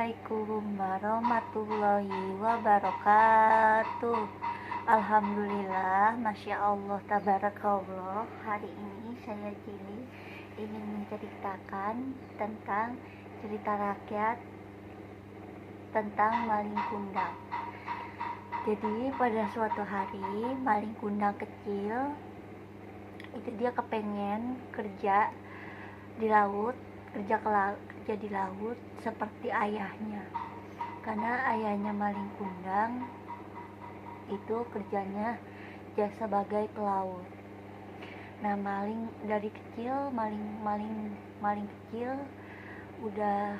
Assalamualaikum warahmatullahi wabarakatuh. Alhamdulillah, Masya Allah, Tabarakallah. Hari ini saya Jili ingin menceritakan tentang cerita rakyat tentang maling kundang. Jadi pada suatu hari maling kundang kecil itu dia kepengen kerja di laut, kerja di laut seperti ayahnya, karena ayahnya maling kundang itu kerjanya sebagai pelaut. Nah, maling dari kecil, maling kecil udah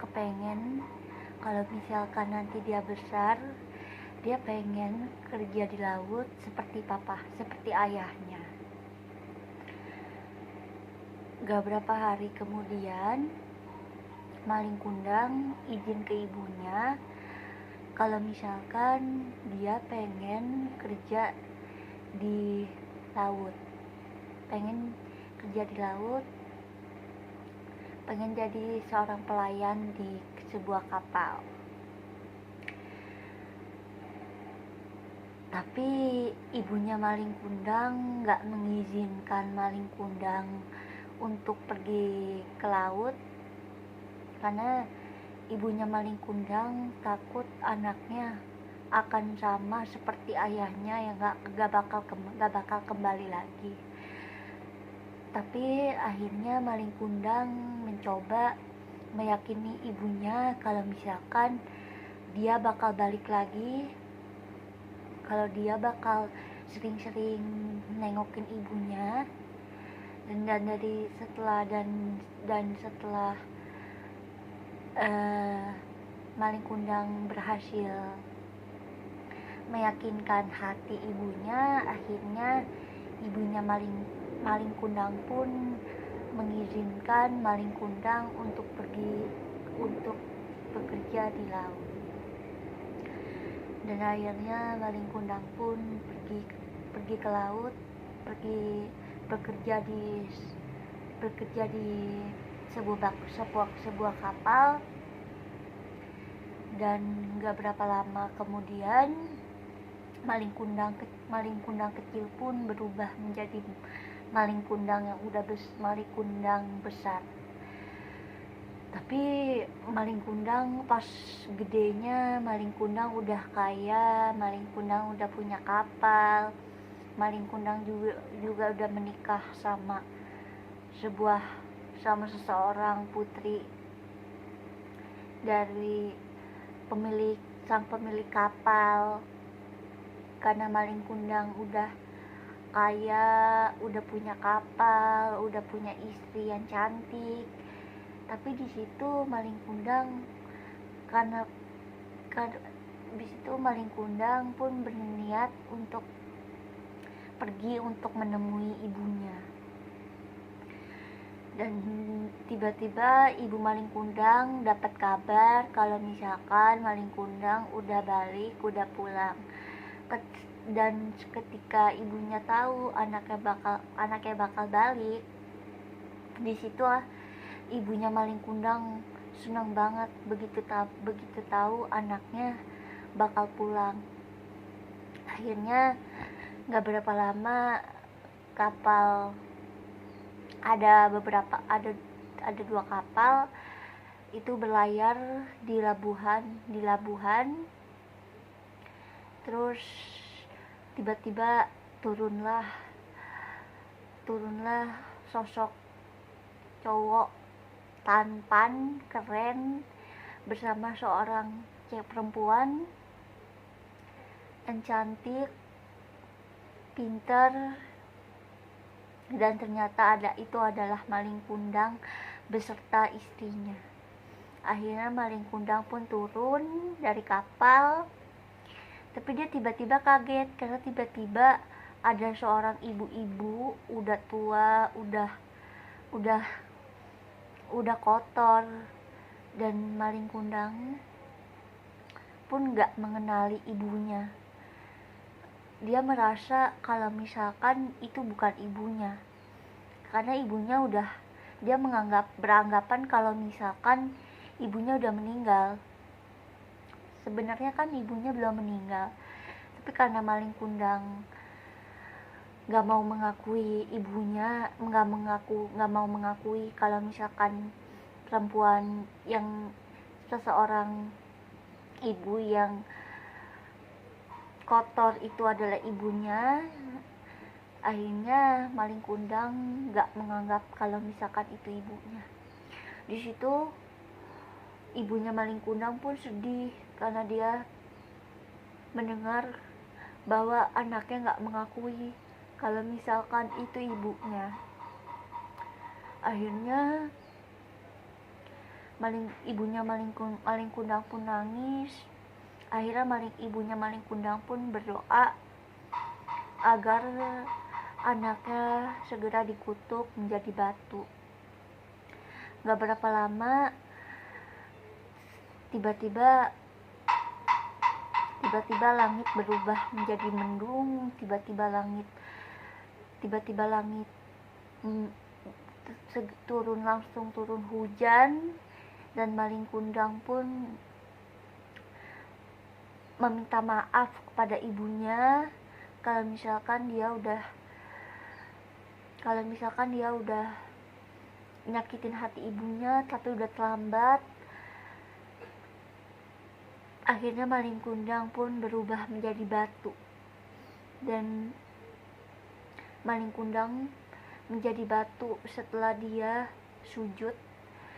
kepengen kalau misalkan nanti dia besar, dia pengen kerja di laut seperti seperti ayahnya. Gak berapa hari kemudian, maling kundang izin ke ibunya kalau misalkan dia pengen kerja di laut, pengen jadi seorang pelayan di sebuah kapal. Tapi ibunya maling kundang gak mengizinkan maling kundang untuk pergi ke laut, karena ibunya maling kundang takut anaknya akan sama seperti ayahnya yang gak bakal kembali lagi. Tapi akhirnya maling kundang mencoba meyakini ibunya kalau misalkan dia bakal balik lagi, kalau dia bakal sering-sering nengokin ibunya. Dan setelah maling kundang berhasil meyakinkan hati ibunya, akhirnya ibunya maling kundang pun mengizinkan maling kundang untuk bekerja di laut. Dan akhirnya maling kundang pun pergi ke laut, bekerja di sebuah kapal. Dan gak berapa lama kemudian maling kundang kecil pun berubah menjadi maling kundang besar. Tapi maling kundang pas gedenya, maling kundang udah kaya, maling kundang udah punya kapal, maling kundang juga udah menikah sama seseorang putri dari sang pemilik kapal. Karena maling kundang udah kaya, udah punya kapal, udah punya istri yang cantik. Tapi di situ maling kundang pun berniat untuk pergi untuk menemui ibunya. Dan tiba-tiba ibu maling kundang dapat kabar kalau misalkan maling kundang udah pulang. Dan ketika ibunya tahu anaknya bakal balik, di situ ibunya maling kundang senang banget begitu tahu anaknya bakal pulang. Akhirnya gak berapa lama kapal ada 2 kapal itu berlayar di labuhan. Terus tiba-tiba turunlah sosok cowok tampan keren bersama seorang perempuan yang cantik, pintar. Dan ternyata itu adalah maling kundang beserta istrinya. Akhirnya maling kundang pun turun dari kapal. Tapi dia tiba-tiba kaget karena tiba-tiba ada seorang ibu-ibu udah tua, udah kotor. Dan maling kundang pun gak mengenali ibunya. Dia merasa kalau misalkan itu bukan ibunya, karena ibunya udah dia beranggapan kalau misalkan ibunya udah meninggal. Sebenarnya kan ibunya belum meninggal, tapi karena maling kundang nggak mau mengakui ibunya, nggak mau mengakui kalau misalkan perempuan yang seseorang ibu yang kotor itu adalah ibunya. Akhirnya maling kundang nggak menganggap kalau misalkan itu ibunya. Di situ ibunya maling kundang pun sedih karena dia mendengar bahwa anaknya nggak mengakui kalau misalkan itu ibunya. Akhirnya maling kundang pun nangis. Akhirnya ibunya maling kundang pun berdoa agar anaknya segera dikutuk menjadi batu. Gak berapa lama tiba-tiba langit berubah menjadi mendung, tiba-tiba langit turun hujan, dan maling kundang pun meminta maaf kepada ibunya kalau misalkan dia udah nyakitin hati ibunya, tapi udah terlambat. Akhirnya maling kundang pun berubah menjadi batu, dan maling kundang menjadi batu setelah dia sujud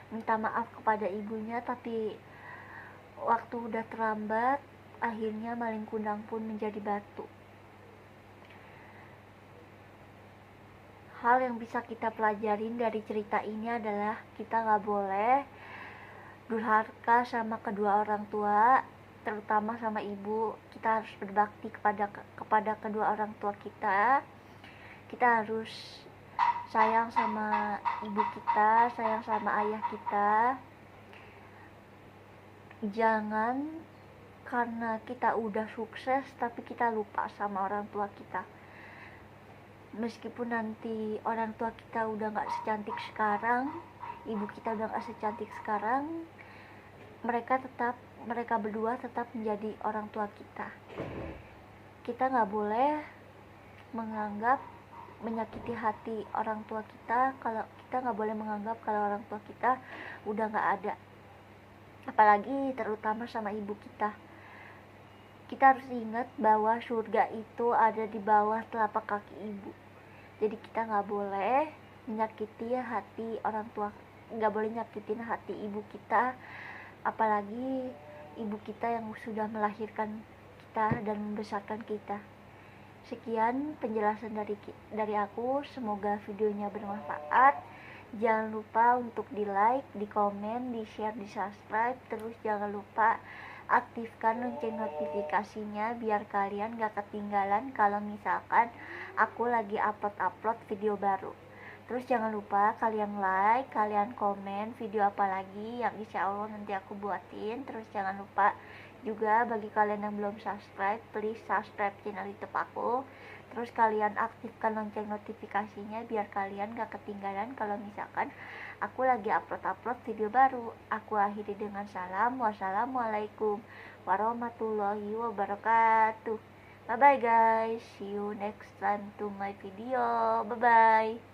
minta maaf kepada ibunya, tapi waktu udah terlambat. Akhirnya maling kundang pun menjadi batu. Hal yang bisa kita pelajarin dari cerita ini adalah kita gak boleh durhaka sama kedua orang tua, terutama sama ibu. Kita harus berbakti kepada kedua orang tua kita. Kita harus sayang sama ibu kita, sayang sama ayah kita. Jangan karena kita udah sukses tapi kita lupa sama orang tua kita. Meskipun nanti orang tua kita udah gak secantik sekarang, ibu kita udah gak secantik sekarang, mereka berdua tetap menjadi orang tua kita. Kita gak boleh menyakiti hati orang tua kita. Kalau kita gak boleh menganggap kalau orang tua kita udah gak ada, apalagi terutama sama ibu kita. Kita harus ingat bahwa surga itu ada di bawah telapak kaki ibu. Jadi kita gak boleh menyakiti hati orang tua, gak boleh nyakitin hati ibu kita, apalagi ibu kita yang sudah melahirkan kita dan membesarkan kita. Sekian penjelasan dari aku, semoga videonya bermanfaat. Jangan lupa untuk di like, di komen, di share, di subscribe. Terus jangan lupa aktifkan lonceng notifikasinya biar kalian gak ketinggalan kalau misalkan aku lagi upload video baru. Terus jangan lupa kalian like, kalian komen video apa lagi yang insya Allah nanti aku buatin. Terus jangan lupa juga bagi kalian yang belum subscribe, please subscribe channel YouTube aku. Terus kalian aktifkan lonceng notifikasinya biar kalian gak ketinggalan kalau misalkan aku lagi upload video baru. Aku akhiri dengan salam. Wassalamualaikum warahmatullahi wabarakatuh. Bye bye guys, see you next time to my video. Bye bye.